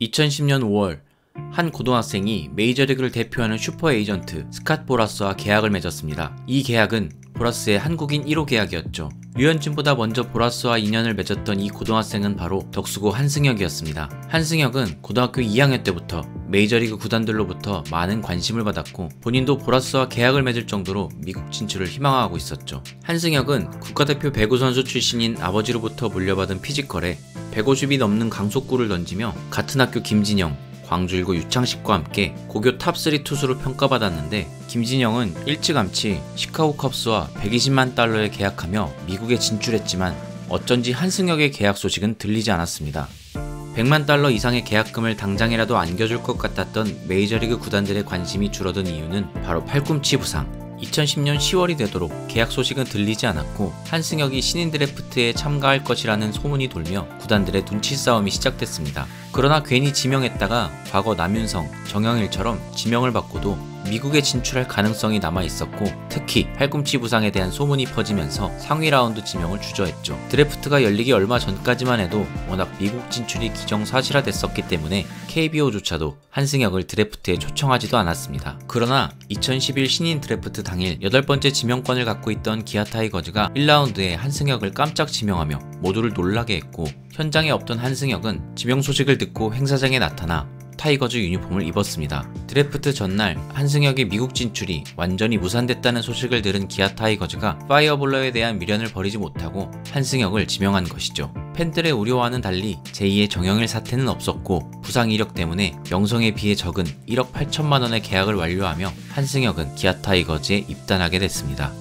2010년 5월 한 고등학생이 메이저리그를 대표하는 슈퍼에이전트 스캇 보라스와 계약을 맺었습니다. 이 계약은 보라스의 한국인 1호 계약이었죠. 류현진보다 먼저 보라스와 인연을 맺었던 이 고등학생은 바로 덕수고 한승혁이었습니다. 한승혁은 고등학교 2학년 때부터 메이저리그 구단들로부터 많은 관심을 받았고 본인도 보라스와 계약을 맺을 정도로 미국 진출을 희망하고 있었죠. 한승혁은 국가대표 배구 선수 출신인 아버지로부터 물려받은 피지컬에 150이 넘는 강속구를 던지며 같은 학교 김진영, 광주일고 유창식과 함께 고교 탑3 투수로 평가받았는데 김진영은 일찌감치 시카고 컵스와 120만 달러에 계약하며 미국에 진출했지만 어쩐지 한승혁의 계약 소식은 들리지 않았습니다. 100만 달러 이상의 계약금을 당장이라도 안겨줄 것 같았던 메이저리그 구단들의 관심이 줄어든 이유는 바로 팔꿈치 부상. 2010년 10월이 되도록 계약 소식은 들리지 않았고 한승혁이 신인 드래프트에 참가할 것이라는 소문이 돌며 구단들의 눈치 싸움이 시작됐습니다. 그러나 괜히 지명했다가 과거 남윤성, 정영일처럼 지명을 받고도 미국에 진출할 가능성이 남아있었고 특히 팔꿈치 부상에 대한 소문이 퍼지면서 상위 라운드 지명을 주저했죠. 드래프트가 열리기 얼마 전까지만 해도 워낙 미국 진출이 기정사실화됐었기 때문에 KBO조차도 한승혁을 드래프트에 초청하지도 않았습니다. 그러나 2011 신인 드래프트 당일 8번째 지명권을 갖고 있던 기아 타이거즈가 1라운드에 한승혁을 깜짝 지명하며 모두를 놀라게 했고 현장에 없던 한승혁은 지명 소식을 듣고 행사장에 나타나 타이거즈 유니폼을 입었습니다. 드래프트 전날 한승혁의 미국 진출이 완전히 무산됐다는 소식을 들은 기아 타이거즈가 파이어볼러에 대한 미련을 버리지 못하고 한승혁을 지명한 것이죠. 팬들의 우려와는 달리 제2의 정영일 사태는 없었고 부상 이력 때문에 명성에 비해 적은 1억 8천만 원의 계약을 완료하며 한승혁은 기아 타이거즈에 입단하게 됐습니다.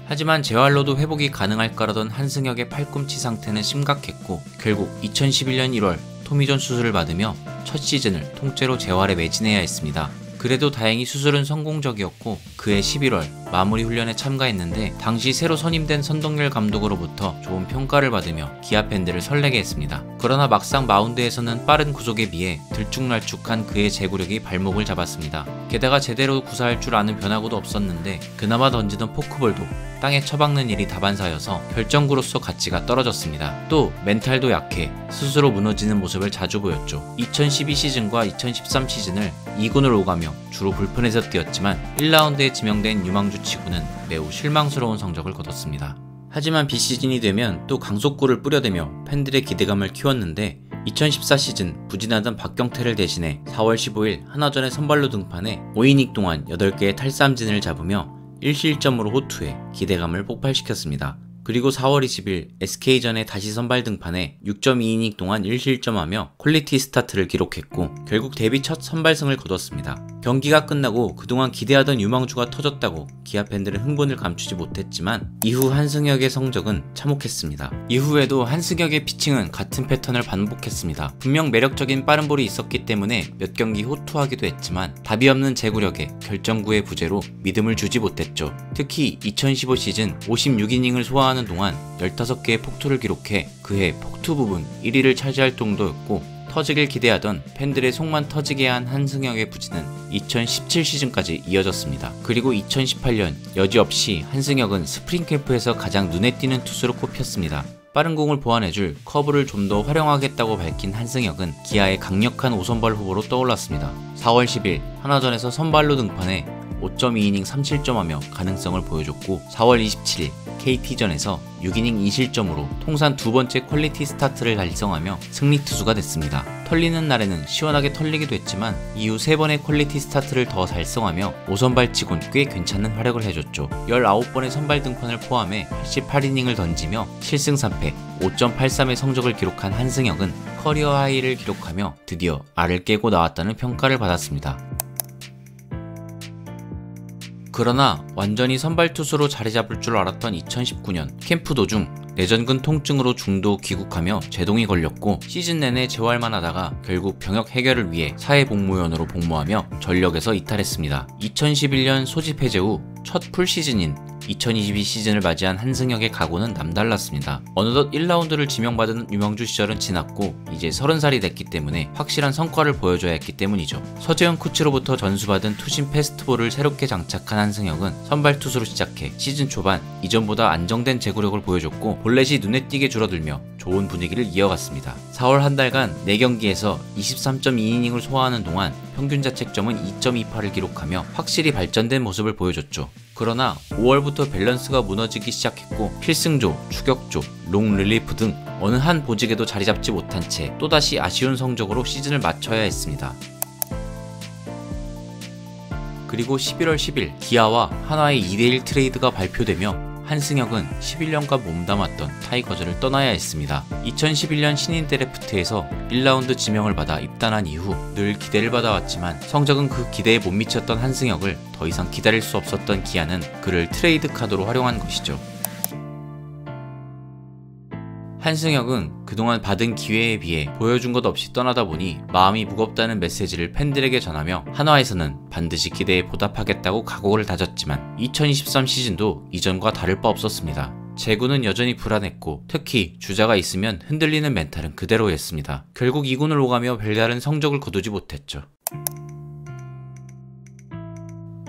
하지만 재활로도 회복이 가능할 거라던 한승혁의 팔꿈치 상태는 심각했고 결국 2011년 1월 토미존 수술을 받으며 첫 시즌을 통째로 재활에 매진해야 했습니다. 그래도 다행히 수술은 성공적이었고 그해 11월 마무리 훈련에 참가했는데 당시 새로 선임된 선동열 감독으로부터 좋은 평가를 받으며 기아 팬들을 설레게 했습니다. 그러나 막상 마운드에서는 빠른 구속에 비해 들쭉날쭉한 그의 제구력이 발목을 잡았습니다. 게다가 제대로 구사할 줄 아는 변화구도 없었는데 그나마 던지던 포크볼도 땅에 처박는 일이 다반사여서 결정구로서 가치가 떨어졌습니다. 또 멘탈도 약해 스스로 무너지는 모습을 자주 보였죠. 2012 시즌과 2013 시즌을 2군을 오가며 주로 불펜에서 뛰었지만 1라운드에 지명된 유망주 치고는 매우 실망스러운 성적을 거뒀습니다. 하지만 비시즌이 되면 또 강속구를 뿌려대며 팬들의 기대감을 키웠는데 2014 시즌 부진하던 박경태를 대신해 4월 15일 하나전에 선발로 등판해 5이닝 동안 8개의 탈삼진을 잡으며 1실점으로 호투해 기대감을 폭발시켰습니다. 그리고 4월 20일 SK전에 다시 선발 등판해 6.2이닝 동안 1실점하며 퀄리티 스타트를 기록했고 결국 데뷔 첫 선발승을 거뒀습니다. 경기가 끝나고 그동안 기대하던 유망주가 터졌다고 기아 팬들은 흥분을 감추지 못했지만 이후 한승혁의 성적은 참혹했습니다. 이후에도 한승혁의 피칭은 같은 패턴을 반복했습니다. 분명 매력적인 빠른 볼이 있었기 때문에 몇 경기 호투하기도 했지만 답이 없는 제구력에 결정구의 부재로 믿음을 주지 못했죠. 특히 2015 시즌 56이닝을 소화하는 동안 15개의 폭투를 기록해 그해 폭투 부분 1위를 차지할 정도였고 터지길 기대하던 팬들의 속만 터지게 한 한승혁의 부진은 2017 시즌까지 이어졌습니다. 그리고 2018년 여지없이 한승혁은 스프링 캠프에서 가장 눈에 띄는 투수로 꼽혔습니다. 빠른 공을 보완해줄 커브를 좀 더 활용하겠다고 밝힌 한승혁은 기아의 강력한 5선발 후보로 떠올랐습니다. 4월 10일 하나전에서 선발로 등판해 5.2이닝 3실점하며 가능성을 보여줬고 4월 27일 KT전에서 6이닝 2실점으로 통산 두 번째 퀄리티 스타트를 달성하며 승리 투수가 됐습니다. 털리는 날에는 시원하게 털리기도 했지만 이후 3번의 퀄리티 스타트를 더 달성하며 5선발 치곤 꽤 괜찮은 활약을 해줬죠. 19번의 선발 등판을 포함해 88이닝을 던지며 7승 3패 5.83의 성적을 기록한 한승혁은 커리어 하이를 기록하며 드디어 알을 깨고 나왔다는 평가를 받았습니다. 그러나 완전히 선발 투수로 자리 잡을 줄 알았던 2019년 캠프 도중 내전근 통증으로 중도 귀국하며 제동이 걸렸고 시즌 내내 재활만 하다가 결국 병역 해결을 위해 사회복무원으로 복무하며 전력에서 이탈했습니다. 2011년 소집 해제 후 첫 풀시즌인 2022 시즌을 맞이한 한승혁의 각오는 남달랐습니다. 어느덧 1라운드를 지명받은 유망주 시절은 지났고 이제 30살이 됐기 때문에 확실한 성과를 보여줘야 했기 때문이죠. 서재현 코치로부터 전수받은 투심 패스트볼을 새롭게 장착한 한승혁은 선발 투수로 시작해 시즌 초반 이전보다 안정된 제구력을 보여줬고 볼넷이 눈에 띄게 줄어들며 좋은 분위기를 이어갔습니다. 4월 한 달간 4경기에서 23.2이닝을 소화하는 동안 평균 자책점은 2.28을 기록하며 확실히 발전된 모습을 보여줬죠. 그러나 5월부터 밸런스가 무너지기 시작했고 필승조, 추격조, 롱 릴리프 등 어느 한 보직에도 자리 잡지 못한 채 또다시 아쉬운 성적으로 시즌을 마쳐야 했습니다. 그리고 11월 10일 기아와 한화의 2대1 트레이드가 발표되며 한승혁은 11년간 몸담았던 타이거즈를 떠나야 했습니다. 2011년 신인 드래프트에서 1라운드 지명을 받아 입단한 이후 늘 기대를 받아왔지만 성적은 그 기대에 못 미쳤던 한승혁을 더 이상 기다릴 수 없었던 기아는 그를 트레이드 카드로 활용한 것이죠. 한승혁은 그동안 받은 기회에 비해 보여준 것 없이 떠나다 보니 마음이 무겁다는 메시지를 팬들에게 전하며 한화에서는 반드시 기대에 보답하겠다고 각오를 다졌지만 2023 시즌도 이전과 다를 바 없었습니다. 제구는 여전히 불안했고 특히 주자가 있으면 흔들리는 멘탈은 그대로였습니다. 결국 2군을 오가며 별다른 성적을 거두지 못했죠.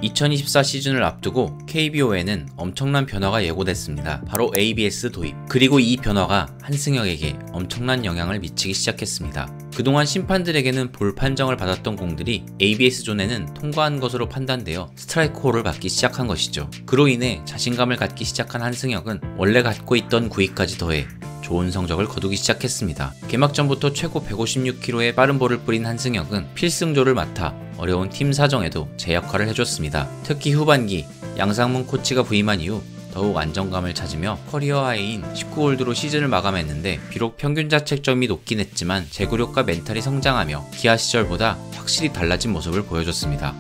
2024 시즌을 앞두고 KBO에는 엄청난 변화가 예고됐습니다. 바로 ABS 도입. 그리고 이 변화가 한승혁에게 엄청난 영향을 미치기 시작했습니다. 그동안 심판들에게는 볼 판정을 받았던 공들이 ABS 존에는 통과한 것으로 판단되어 스트라이크 홀을 받기 시작한 것이죠. 그로 인해 자신감을 갖기 시작한 한승혁은 원래 갖고 있던 구위까지 더해 좋은 성적을 거두기 시작했습니다. 개막전부터 최고 156km의 빠른 볼을 뿌린 한승혁은 필승조를 맡아 어려운 팀 사정에도 제 역할을 해줬습니다. 특히 후반기 양상문 코치가 부임한 이후 더욱 안정감을 찾으며 커리어 하이인 19홀드로 시즌을 마감했는데 비록 평균 자책점이 높긴 했지만 제구력과 멘탈이 성장하며 기아 시절보다 확실히 달라진 모습을 보여줬습니다.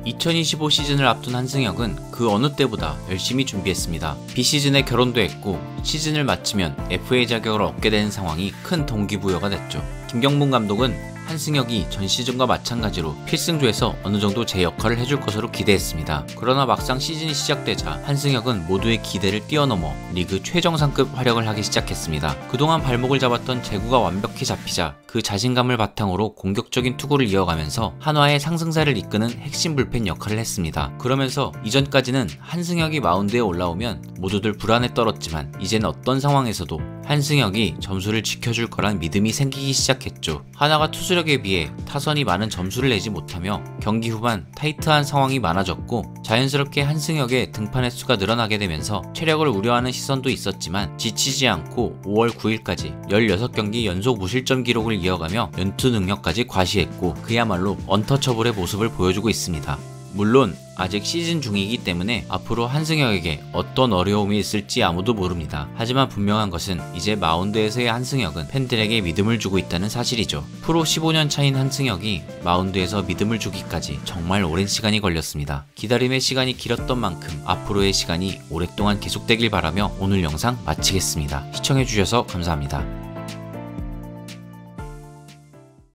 2025 시즌을 앞둔 한승혁은 그 어느 때보다 열심히 준비했습니다. 비시즌에 결혼도 했고 시즌을 마치면 FA 자격을 얻게 되는 상황이 큰 동기부여가 됐죠. 김경문 감독은 한승혁이 전 시즌과 마찬가지로 필승조에서 어느 정도 제 역할을 해줄 것으로 기대했습니다. 그러나 막상 시즌이 시작되자 한승혁은 모두의 기대를 뛰어넘어 리그 최정상급 활약을 하기 시작했습니다. 그동안 발목을 잡았던 제구가 완벽히 잡히자 그 자신감을 바탕으로 공격적인 투구를 이어가면서 한화의 상승세를 이끄는 핵심 불펜 역할을 했습니다. 그러면서 이전까지는 한승혁이 마운드에 올라오면 모두들 불안에 떨었지만 이제는 어떤 상황에서도 한승혁이 점수를 지켜줄 거란 믿음이 생기기 시작했죠. 한화가 투수력에 비해 타선이 많은 점수를 내지 못하며 경기 후반 타이트한 상황이 많아졌고 자연스럽게 한승혁의 등판 횟수가 늘어나게 되면서 체력을 우려하는 시선도 있었지만 지치지 않고 5월 9일까지 16경기 연속 무실점 기록을 이어가며 연투 능력까지 과시했고 그야말로 언터처블의 모습을 보여주고 있습니다. 물론 아직 시즌 중이기 때문에 앞으로 한승혁에게 어떤 어려움이 있을지 아무도 모릅니다. 하지만 분명한 것은 이제 마운드에서의 한승혁은 팬들에게 믿음을 주고 있다는 사실이죠. 프로 15년 차인 한승혁이 마운드에서 믿음을 주기까지 정말 오랜 시간이 걸렸습니다. 기다림의 시간이 길었던 만큼 앞으로의 시간이 오랫동안 계속되길 바라며 오늘 영상 마치겠습니다. 시청해주셔서 감사합니다.